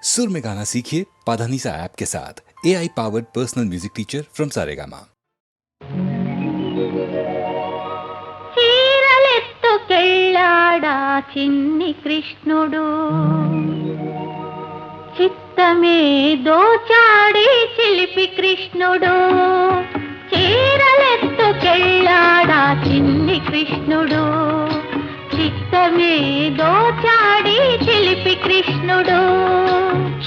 सुर में गाना सीखिए पाधानीसा ऐप के साथ। AI powered personal music teacher from Saregama. చీరలెత్తుకెళ్ళాడా చిన్ని కృష్ణుడు, చిత్తమే దోచాడి చిలిపి కృష్ణుడు. చీరలెత్తుకెళ్ళాడా చిన్ని కృష్ణుడు, చిత్తమే దోచాడి చిలిపి కృష్ణుడు.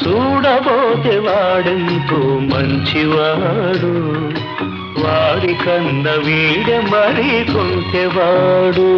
చూడబోతే వాడెంతో మంచివాడు, వాడి కన్న వీడ మరి కొంచెవాడు.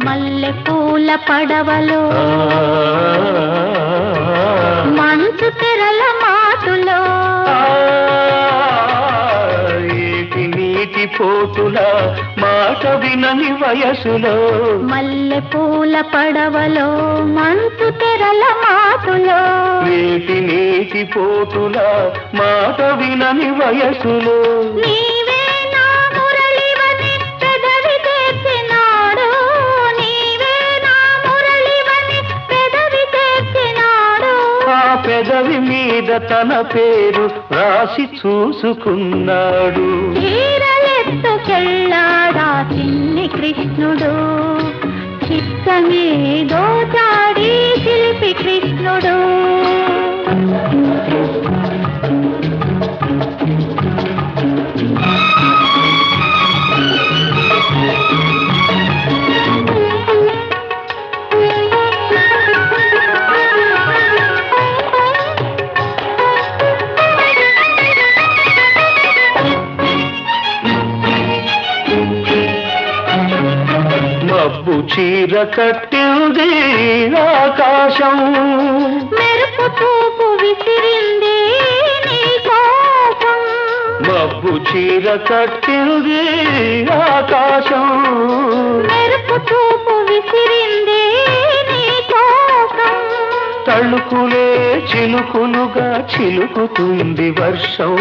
మల్లె పూల పడవలో మంచు తెరల మాటులో, ఏటి నీటి పోటుల మాట వినని వయసులో. మల్లె పూల పడవలో మంచు తెరల మాటులో, ఏటి నీటి పోటుల మాట వినని వయసులో. నీవే నా మురళివని పెదవి తెచ్చినాడు, నీవే నా మురళివని పెదవి తెచ్చినాడు. ఆ పెదవి మీద తన పేరు రాసి చూసుకున్నాడు. చీరలెత్తుకెళ్ళాడా చిన్ని కృష్ణుడు, చిత్తమే దోచాడి చిలిపి కృష్ణుడు. మబ్బు చీర కట్టింది ఆకాశం, మెరుపు చూపు విసిరింది నీ కోపం. మబ్బు చీర కట్టింది ఆకాశం, మెరుపు చూపు విసిరింది నీ కోపం. తళుకులే చిలుకులుగా చిలుకుతుంది వర్షం,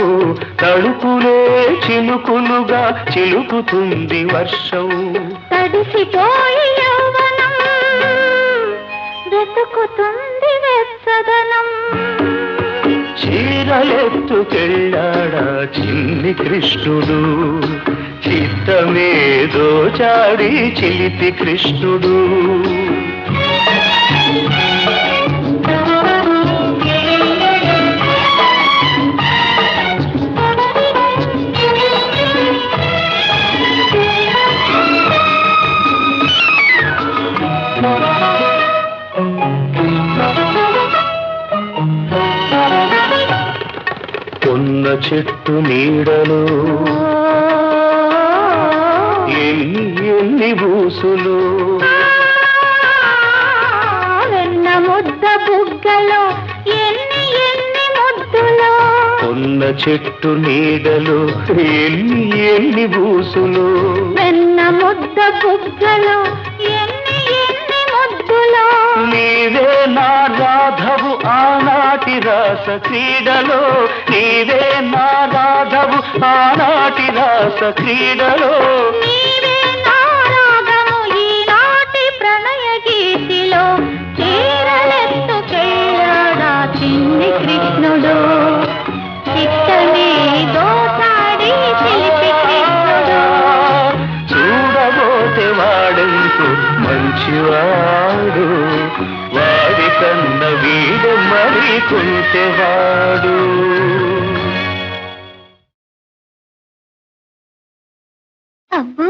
తళుకులే చిలుకులుగా చిలుకుతుంది వర్షం. తడిసిపోయి యౌవనం వెతుకుతుంది వెచ్చదనం. చీరలెత్తుకెళ్ళాడా చిన్ని కృష్ణుడు, చిత్తమే దోచాడి చిలిపి కృష్ణుడు. కొన్న చెట్టు నీడలో ఎన్ని ఎన్ని బూసులు, వెన్న ముద్ద బుగ్గలో ఎన్ని ఎన్ని ముద్దులో. కొన్న చెట్టు నీడలో ఎన్ని ఎన్ని బూసులు, వెన్న ముద్ద బుగ్గలో ఎన్ని ఎన్ని ముద్దులో. నీవే నా రాధవు ఆనాటి రాస క్రీడలో, నీవే నా రాధవు ఆనాటి రాస క్రీడలో. నీవే నా రాగము ఈనాటి ప్రణయ గీతిలో. చీరలెత్తుకెళ్ళాడా చిన్ని కృష్ణుడు, చిత్తమే దోచాడి చిలిపి కృష్ణుడు. చూడబోతే వాడెంతో మంచివాడు, వాడి కన్న వీడ మరి కొంచెవాడు. అబ్బో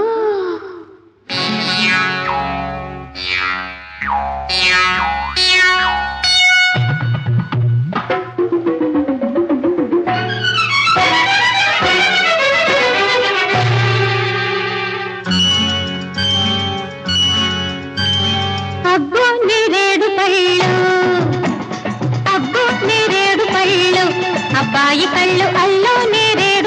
అబ్బో నేరేడు పళ్ళు, అబ్బో నేరేడు పళ్ళు, అబ్బాయి కళ్ళు అల్లో నేరేడు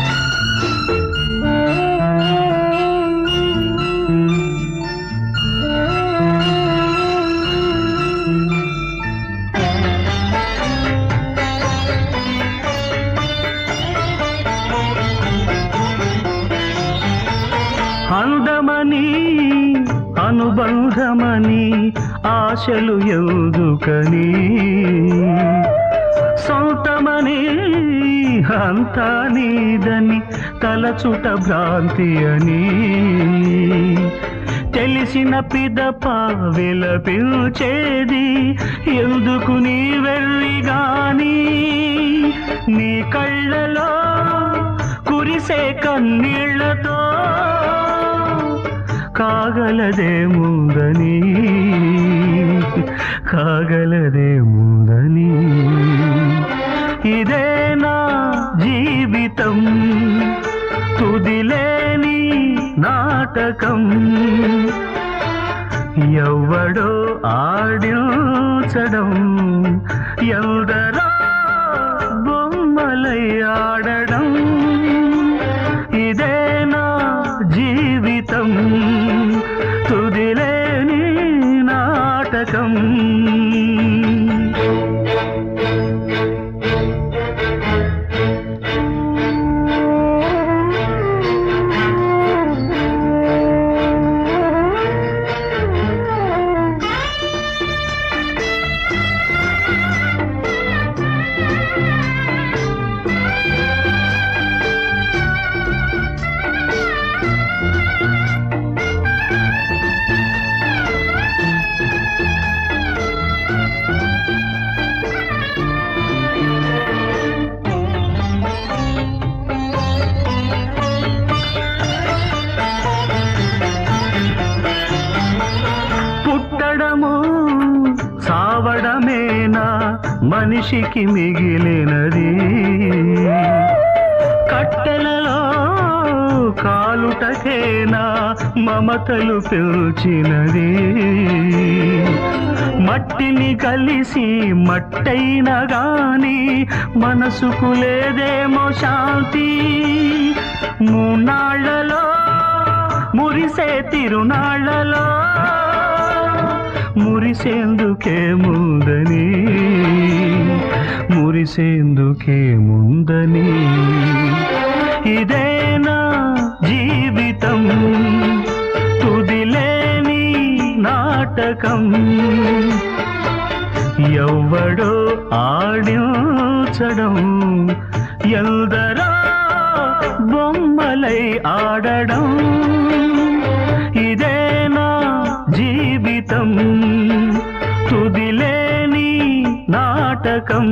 గాని ఆశలు ఎందుకని సొంతమని అంతా నీదని తలచుట భ్రాంతి అని తెలిసిన పిదప విలపించేది ఎందుకు నీ వెర్రి గాని నీ కళ్ళలో కురిసే కన్నీళ్లతో కాగలదేముందని కాగలదేముందని ఇదే నా జీవితం తుదిలేని నాటకం ఎవ్వడో ఆడించడం ఎందరో బొమ్మలై ఆడడం ఇదే నా జీవితం తుదిలేని నాటకం సావడమేనా మనిషికి మిగిలినది కట్టెలలో కాలుటకేనా మమతలు పిలిచినది మట్టిని కలిసి మట్టైన గాని మనసుకు లేదేమో శాంతి మూనాళ్లలో మురిసే తిరునాళ్లలో మురిసేందుకేముందని మురిసేందుకేముందని ఇదే నా జీవితం తుదిలేని నాటకం ఎవ్వడో ఆడించడం ఎందరో బొమ్మలై ఆడడం ఇదే నా జీవితం తుదిలేని నాటకం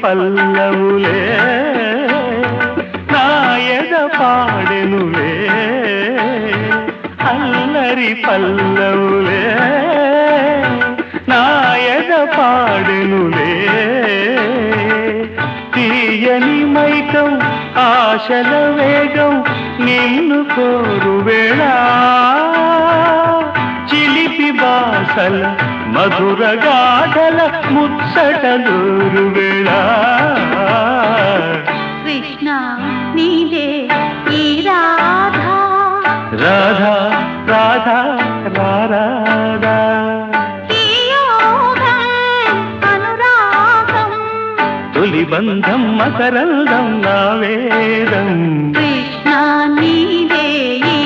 పల్లవులే నాయద పాడెనులే అల్లరి పల్లవులే నాయద పాడెనులే తీయని మైకం ఆశల వేగం నిన్ను కోరు వేళ చిలిపి బాసల మధుర గాఢల ముచ్చటలూరు వేళ కృష్ణ నీదే ఈ రాధా రాధా రాధా రాధా అనురాగం తొలి బంధం మకరందం నా వేదం కృష్ణ నీదే ఈ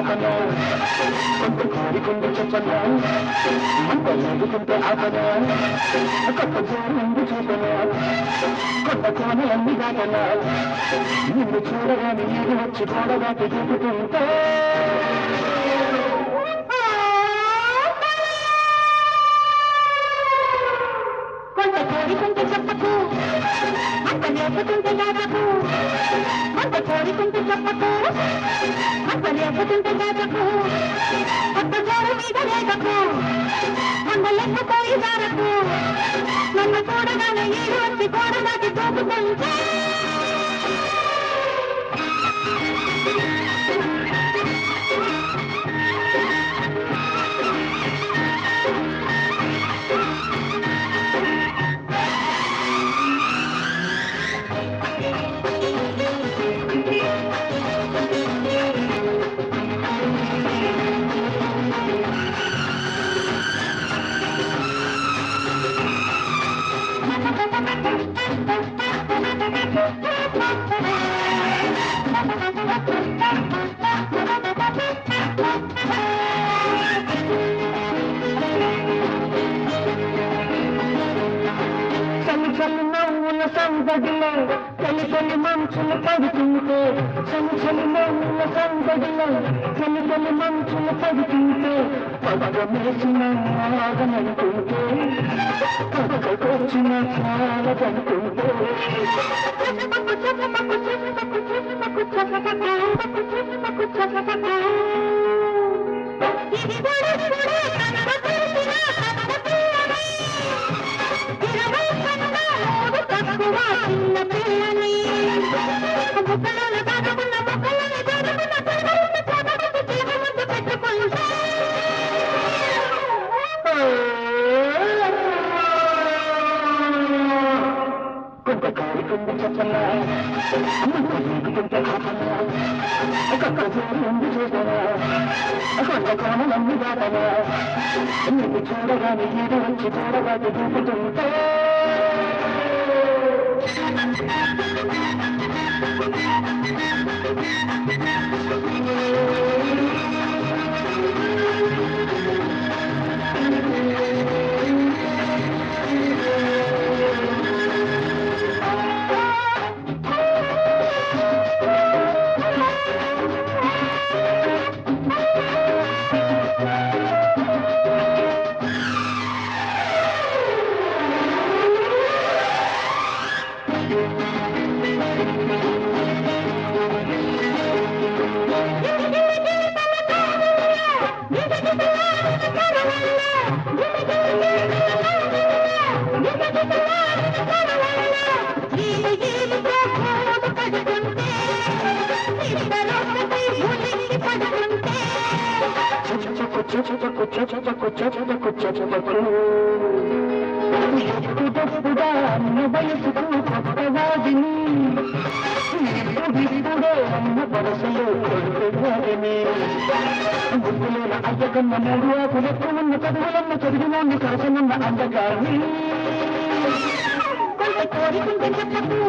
ఆపనా కొంత కోరికుంది చెప్పనా మంట లేకుంటే ఆపనా కొత్త జోరుంది చూపనా కొత్త కోనలన్నీ దాటనా నిన్ను చూడగానే నీరు వచ్చి గోడగాటి దూకుతుంటే కొంత కోరికుంటే చెప్పకు అంత లేకపోతుంటే దాటకు కొంత కోరికుంటే చెప్పకు అంత లేకపోతుంటే దాటకు కొత్త జోరు మీద లేటకు మొన్న లెక్కపోయి దారకు నన్ను చూడగానే నీరు వచ్చి గోడ దాటి దూకుతుంటే చలి చలి నవ్వుల సందడిలో చలి చలి మంచులు పడుతుంటే చలి చలి నవ్వుల సందడిలో చలి చలి మంచులు పడుతుంటే పదమేసిన ఆగనంటుంటే పదకొచ్చిన చాలదంటుంటే కొంత కాలికుంది చెప్పనా లేకుంటే ఆపనా కొత్త జోరుంది చూపనా కొంత కోణలన్నీ దాటనా నిన్ను చూడగానే ఈడు వచ్చి చూడగానే దూకుతుంటే ఎప్పుడెప్పుడా అన్న వయసుకు కొత్తవాదిని ఇప్పుడిప్పుడే అన్న వరసలో కొడుకువాడిని గుర్తులేని అయ్యకన్న మూడు ఆకులెక్కున్న చదువులన్న చదివినోన్ని కరసనున్న అందగాని కొంత కోరికుంటే చెప్పకు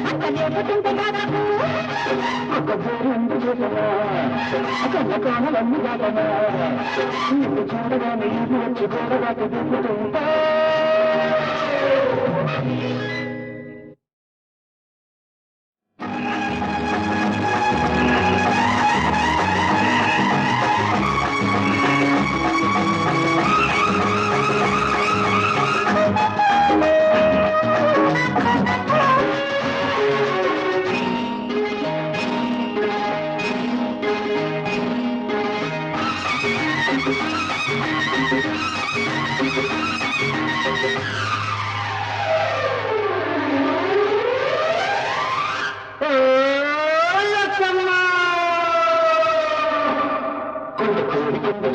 అంత లేకపోతుంటే దాటకు ఒక జోరుంది చూపనా కన్న కోణలన్నీ దాటనా నిన్ను చూడగానే ఇది వచ్చి గోడగాకి దిగుతుంటా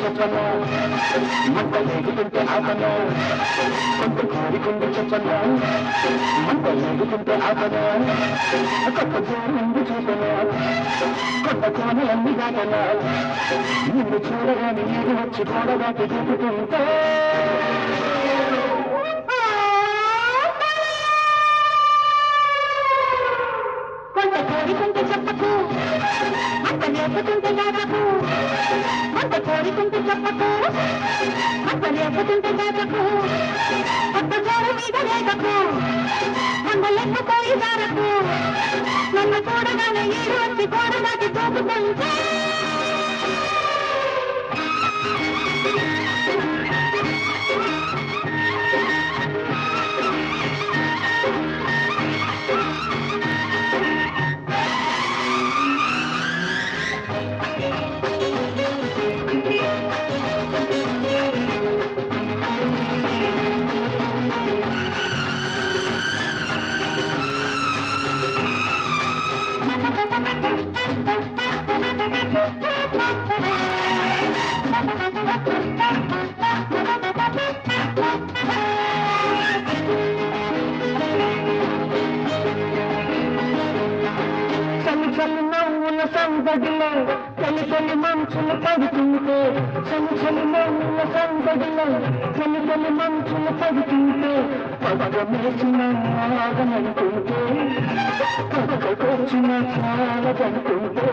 చెప్పనా మంట లేకుంటే ఆపనా కొంత కోరికుంది చెప్పనా మంట లేకుంటే ఆపనా కొత్త జోరుంది చూపనా కొత్త కోనలన్నీ దాటనా నిన్ను చూడగానే నీరు వచ్చి గోడగాటి దూకుతుంటే కొంత అంత కోరికుంటే చెప్పకు అంత లేపుతుంటే దాదాపు అంత కోరికుంటే చెప్పకు అంత లేపుతుంటే దాదాపు అంత జోరు మీద లేదకు అంత లెక్కపోయి దారకు నన్ను చూడగానే ఈడు వచ్చి కూడదాటి తోపుతుంటే చలి చలి నవ్వుల సందడిలో చలి చలి మంచులు పడుతుంటే చలి చలి నవ్వుల సందడిలో చలి చలి మంచులు పడుతుంటే పదమేసిన ఆగనంటుంటే పదకొచ్చిన చాలదంటుంటే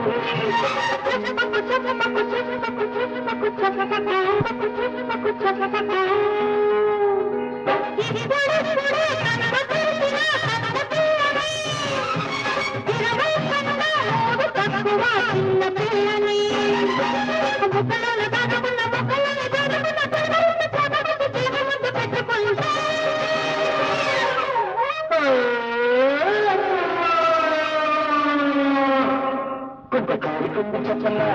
చిన్న పిల్లని ముక్కలలో దాగమున్న మొక్కలని ముందు పెట్టుకుంటా కొంత కాలి కుంది చెప్పనా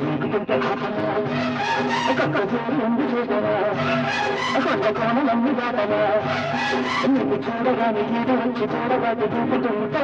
నీకుంటే ముందు చూడనా కొంత కోణలన్నీ దాటనా నువ్వు చూడగానే ఈడు వచ్చి చూడగానే దూకుతుంటే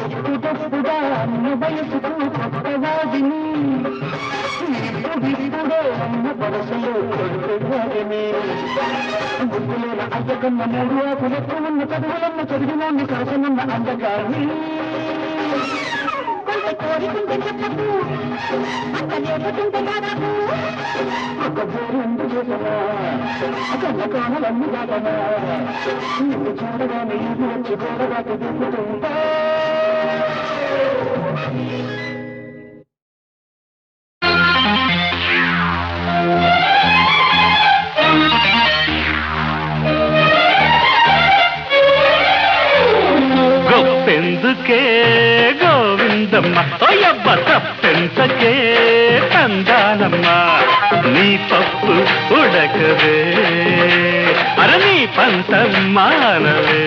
ఎప్పుడెప్పుడా అన్న వయసుకు కొత్తవాదిని ఇప్పుడిప్పుడే అన్న వరసలో కొడుకువాడిని గుడ్డులోన అయ్యకన్న మూడు ఆకులెక్కు ఉన్న చదువులన్న చదివినోండి కరసనున్న అందగాని కొంత కోరికుంటే చెప్పకు అంత లేపుతుంటే దాదాపు ఒక బోరు చేసనా అకన్న కానలన్నీ దాటనా నువ్వు చూడగానే ఇది వచ్చి గోడగాకి దిగుతుంటా గొప్పెందుకే గోవిందమ్మ ఓయబ్బ తప్పెంతకే తందానమ్మ నీ పప్పు ఉడకవే అర నీ పంతం మానవే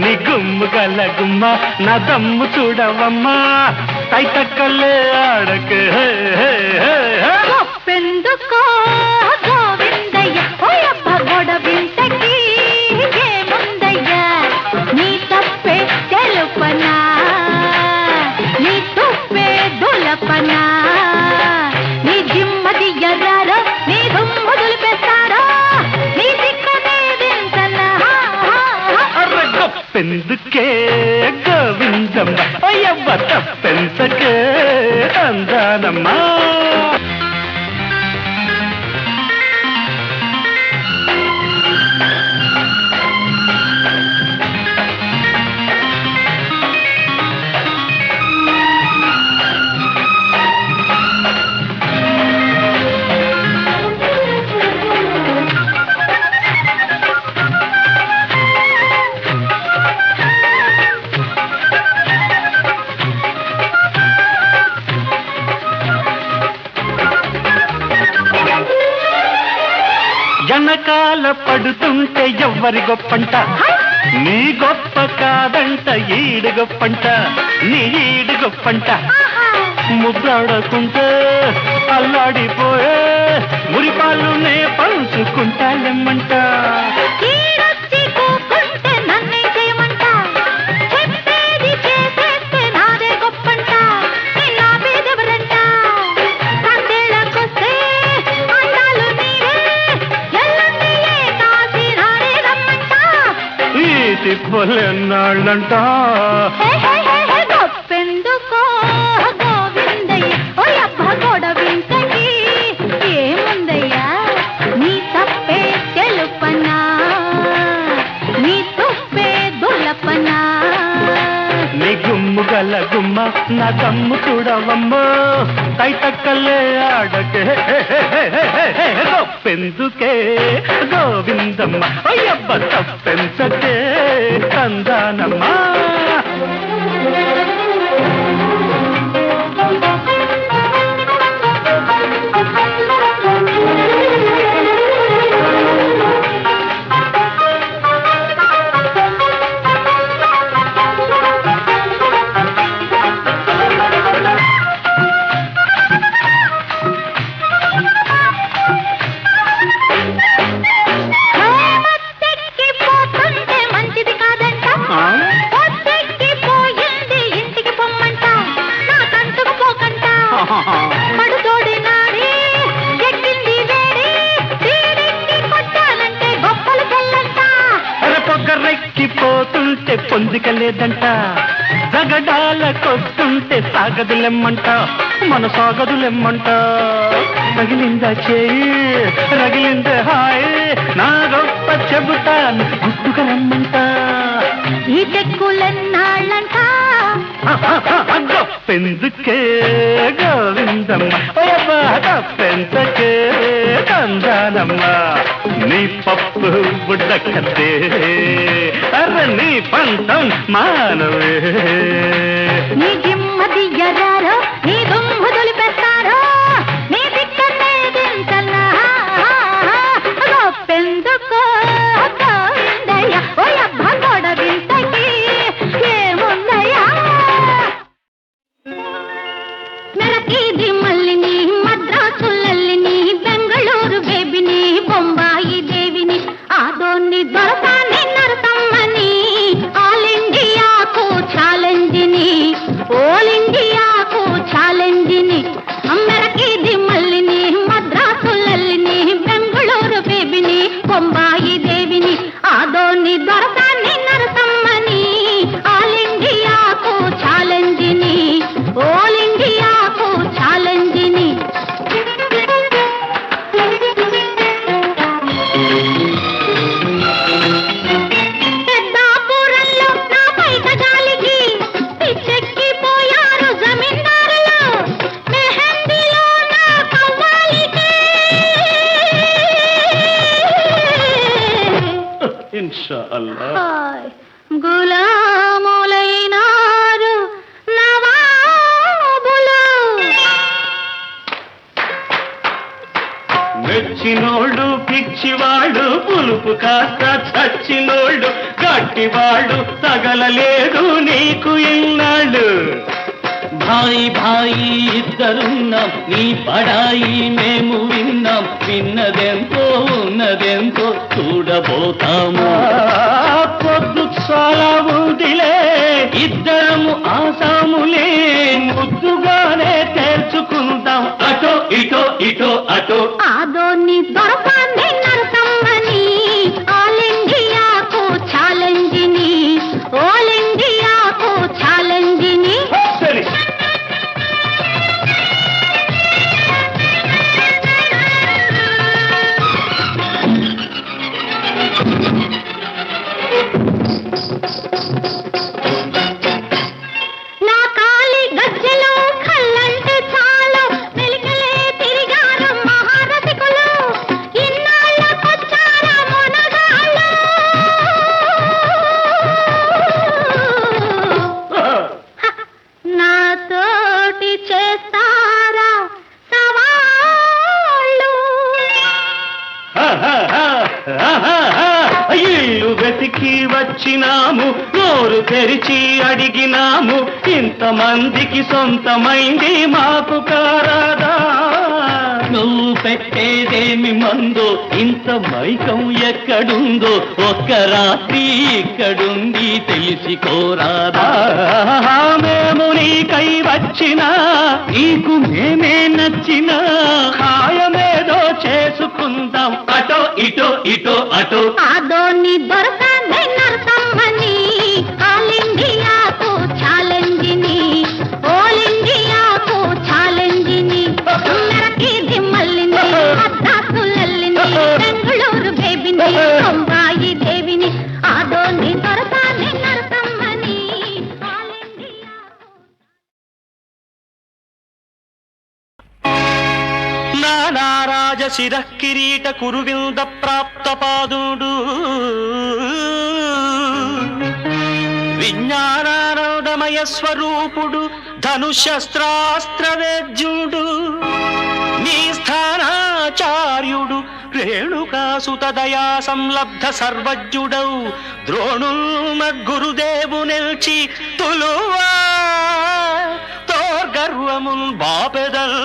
నీ గుమ్ము గల గుమ్మ నా దమ్ము చూడవమ్మా తైతక్కలే ఆడకే గొప్పెందుకో గోవిందయ్య ఓయబ్బ గొడవింతకి ఏముందయ్యా నీ తప్పే తెలుపనా నీ తుప్పే దులపనా నీ జిమ్మది ఎర్రారో నీ దుమ్ము దులిపేస్తారో నీ దిక్కనే దించనా గొప్పెందుకే గోవిందమ్మ ఓయవ్వ తప్పెంతకే అందానమ్మా వెనకాల పడుతుంటే ఎవ్వరి గొప్పంట నీ గొప్ప కాదంట ఈడు గొప్పంట నీ ఈడు గొప్పంట ముద్దాడకుంటే అల్లాడిపోయే మురిపాలునే పంచుకుంటాలెమ్మంట తిప్పలేనాళ్ళంట గొప్పెందుకో గోవిందయ్య ఓ అబ్బ గొడవింతకి ఏముందయ్యా నీ తప్పే తెలుపనా నీ తుప్పే దులపనా నీ గుమ్ము గల గుమ్మ నా దమ్ము చూడవమ్మో తైతక్కలే ఆడకే గొప్పెందుకే గోవిందమ్మ అయ్యబ్బ తప్పెంచకే కందానమ్మా పోతుంటే పొందికలేదంట జగడాలకొస్తుంటే సాగదులెమ్మంట మన సాగదులెమ్మంట రగిలిందా చేయి రగిలిందే హాయ్ నా గొప్ప చెబుతాను గుట్టుకలెమ్మంట ఈ తెక్కులెన్నాళ్ళంట గొప్పెందుకే గోవిందమ్మ తప్పెంతకే కందానమ్మ నీ పప్పు బుడ్డకతే అర్ర నీ పంతం మానవే నీ జిమ్మది ఎర్రారో నీ దుమ్ము దులిపెట్టారో నీ దిక్కనే దించల్లా గొప్పెందుకో గోవిందయ్య ఓ అబ్బ గొడవింతకి ఏముందయ్యా మెరకీది మల్లిని మద్రాసులల్లిని బెంగళూరు బేబిని బొంబాయి దేవిని ఆదోన్ని దొరసాన్ని నరసమ్మని ఆల్ ఇండియాకు ఛాలెంజిని ఓల్ ఇండియాకు ఛాలెంజిని మెరకీది మల్లిని మద్రాసులల్లిని బెంగళూరు బేబిని బొంబాయి దేవిని ఆదోన్ని దొరసాన్ని నరసమ్మని ఆల్ ఇండియాకు ఛాలెంజిని ఓల్ ఇండియాకు ఛాలెంజిని పెద్దాపురంలో నా పైట గాలికి పిచ్చెక్కిపోయారు జమీందారులు మెహందీలో నా కవ్వాలికి ఇన్షా అల్లా గులాములైనారు నవాబులు మెచ్చినోళ్ళు పిచ్చివాడు పులుపు కాస్త చచ్చినోళ్ళు గట్టివాడు తగలలేదు నీకు ఇన్నాళ్ళు భాయి భాయి ఇద్దరున్నాం నీ పడాయి మేము విన్నాం విన్నదెంతో ఉన్నదెంతో చూడబోతాము పొద్దు చాలా ఉందిలే ఇద్దరము ఆసాములే ముద్దుగానే తేల్చుకుందాం అటో ఇటో ఇటో అటో ఆదోన్ని దొరసాన్ని నరసమ్మని ఆల్ ఇండియాకు ఛాలెంజిని ఓల్ ఇండియాకు ఛాలెంజిని సరే నా కాలి గజ్జెలో కళ్ళంటే చాలు మెలికలే తిరిగారు మహారసికులు మేమెక్కడికి వచ్చినాము, నోరు తెరిచి అడిగినాము, ఇంతమందికి సొంతమైంది మాకు కారాదా. నువ్వు పెట్టేదేమి మందో, ఇంత మైకం ఎక్కడుందో, ఒక్క రాత్రి ఇక్కడుండి తెలిసి కోరాదా. మేము నీకై వచ్చినా, నీకు మేమే నచ్చినా, ఖాయమేదో చేసుకుందాం, అటో ఇటో ఇటో అటో. ఆదోని దొరకని నరసమ్మని, ఆల్ ఇండియాకు ఛాలెంజిని, ఆల్ ఇండియాకు ఛాలెంజిని. మెరకి దిమ్మల్లిని, మద్రాసులల్లిని, బెంగళూరు బేబిని, బొంబాయి దేవిని. ఆదోని దొరకని నరసమ్మని, ఆల్ ఇండియాకు. నానారాజ శిరః కిరీట కురువింద ప్రాప్త పాదుడు, విజ్ఞానానందమయ స్వరూపుడు, ధనుశస్త్రాస్త్ర వేద్యుడు, నీ స్థానాచార్యుడు, రేణుకాసుత దయా సంలబ్ధ సర్వజ్ఞుడౌ, ద్రోణుల్మద్గురుదేవు నిల్చి తులువా తోర్గర్వమున్ బాపెదల్.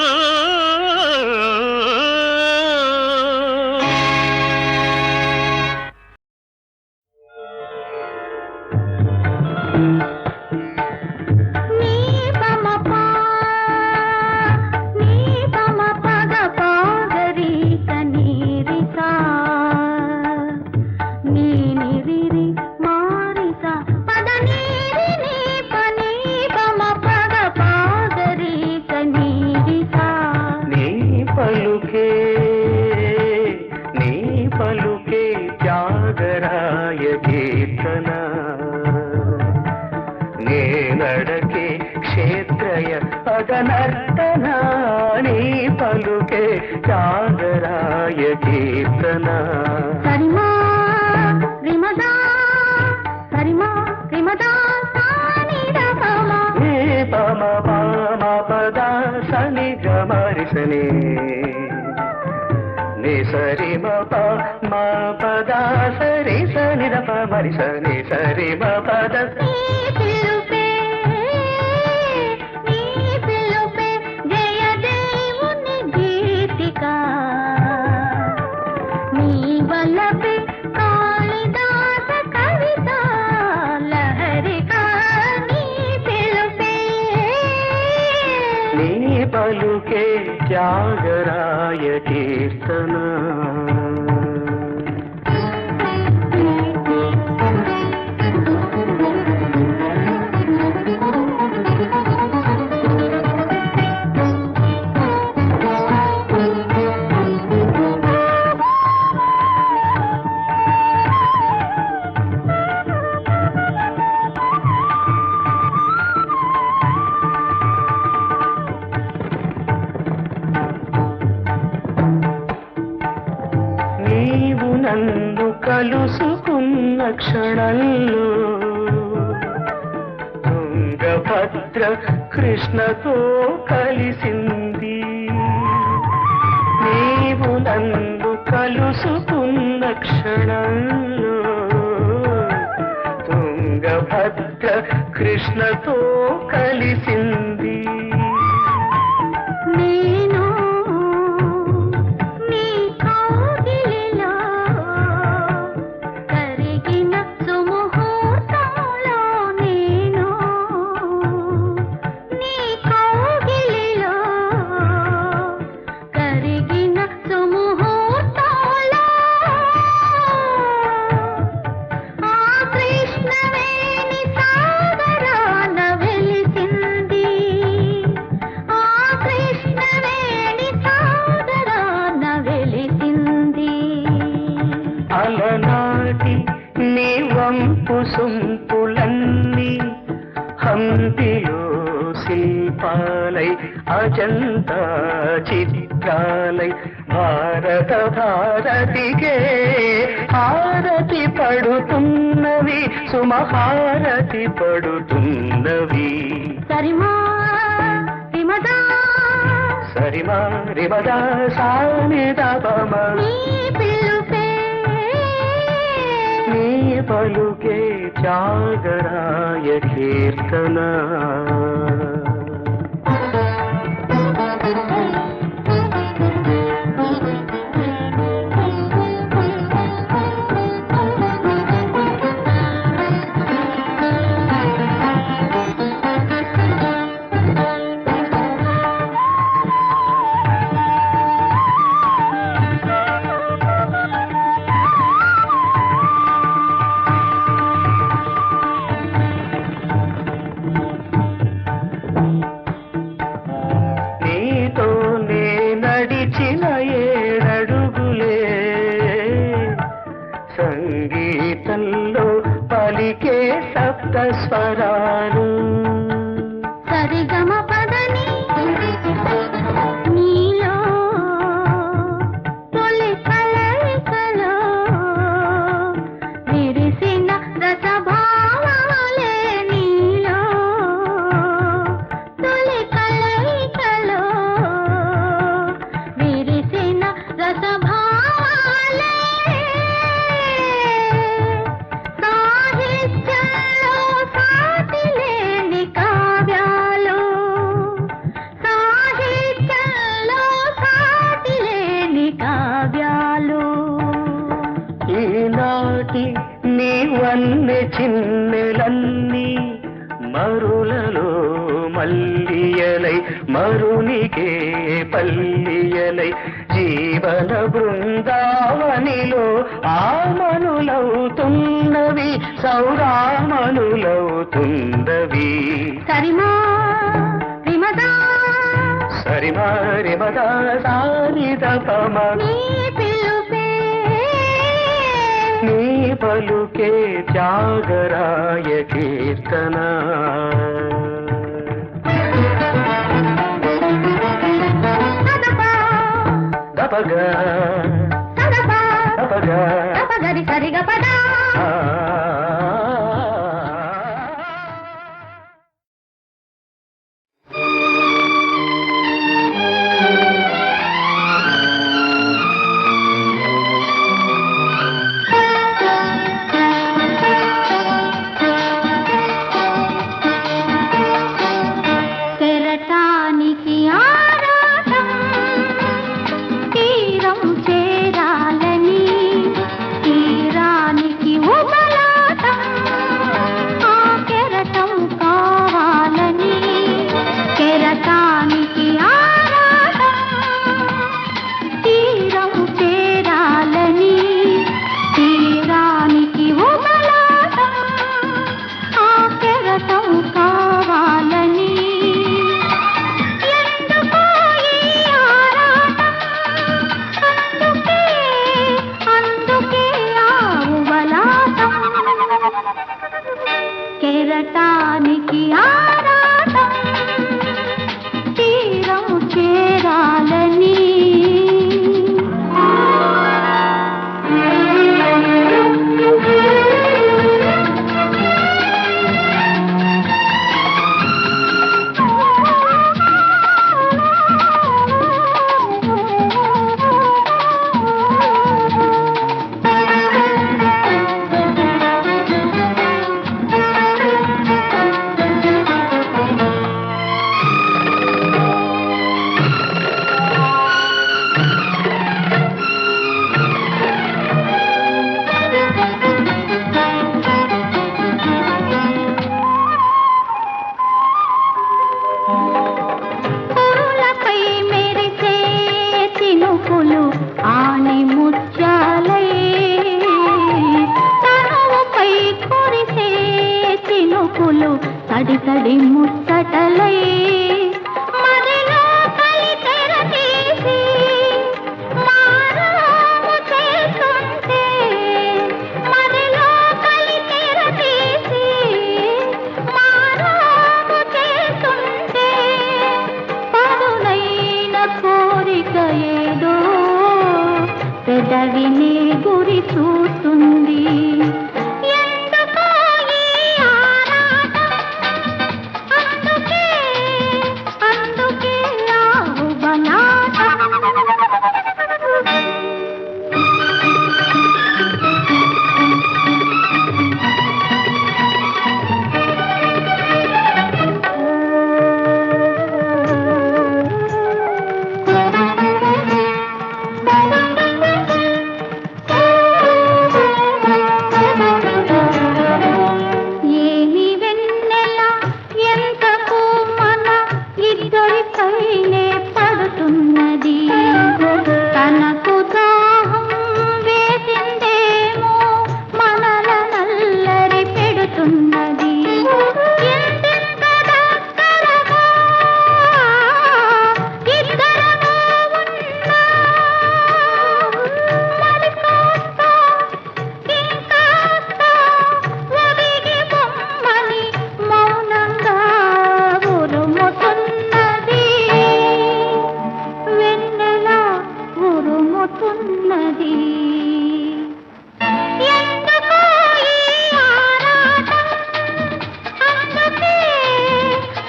త్యాగరాయ కీర్తన. కలుసుకున్న క్షణంలో తుంగభద్ర కృష్ణతో కలిసింది. నీవు నన్ను కలుసుకున్న క్షణంలో తుంగభద్ర కృష్ణతో కలిసింది. సొంపులన్నీ హంపిలో శిల్పాలై అజంతా చిత్రాలై భారత భారతికే హారతి పడుతున్నవి, సుమహారతి పడుతున్నవి. సరిమా రిమదా సరిమా రిమదా సానిదా పమ నీ పిలుపే నీ పలుకే త్యాగరాయ కీర్తన సంగీతంలో పలికే సప్త స్వరాలు సరిగమ పదని నీలో తొలి కలయికలో విరిసిన రసభావాలే నీలో తొలి కలయికలో విరిసిన రసభావాలే నీవన్నె చిన్నెలన్నీ మరులలో మల్లియలై మరునికే పల్లియలై జీవన బృందావనిలో ఆమనులవుతున్నవి సౌరామనులవుతున్నవి సరిమా రిమదా సరిమా రిమదా సారిదపమ నీ పలుకే త్యాగరాయ కీర్తన దపగా దపగా దపగరి సరిగ పద కెరటానికి ఆరాటం తీరం చేరాలని తడి తడి ముచ్చటలై మదిలో కలితెర తీసి మారాము చేస్తుంటే మదిలో కలితెర తీసి మారాము చేస్తుంటే పదునైన కోరిక ఏదో పెదవిని గురి చూస్తుంది ఆగుతున్నది ఎందుకో ఈ ఆరాటం అందుకే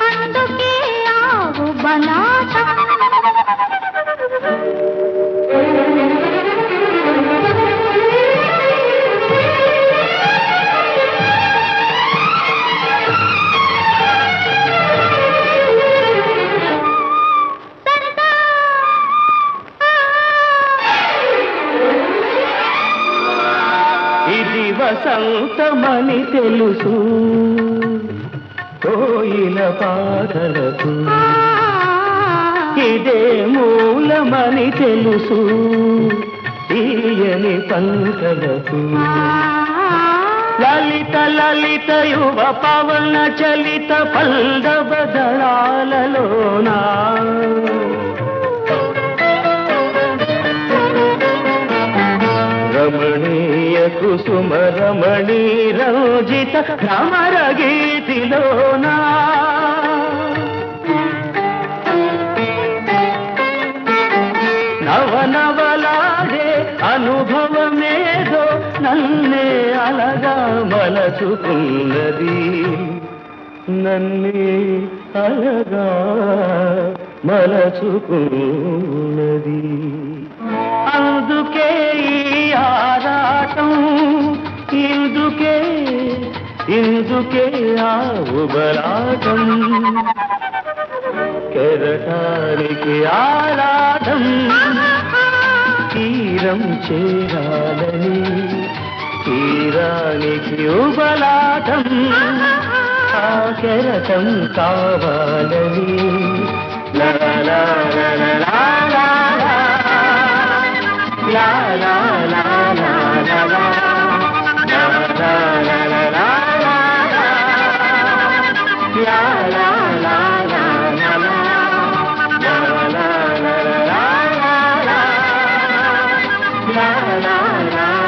అందుకే ఆవు బలాటం ఇది వసంతమని తెలుసు కోయిల పాటలకు ఇదే మూలమని తెలుసు తీయని పంటలకు లలిత లలిత యువ పవన చలిత పల్లవ దళాలలోనా రమణీయ కుసుమ రమణీ రంజిత భ్రమర గీతిలోనా నవనవలాడే అనుభవమేదో నన్నే అలగా మలచుకున్నది నన్నే అలగా మలచుకున్నది అందుకే ఈ ఆరాటం ఇందుకే ఆవుబలాటం కెరటానికి ఆరాటం తీరం చేరాలని తీరానికి ఉబలాటం ఆ కెరటం కావాలని లా లా లా లా లా లా లా లా లా లా లా la la la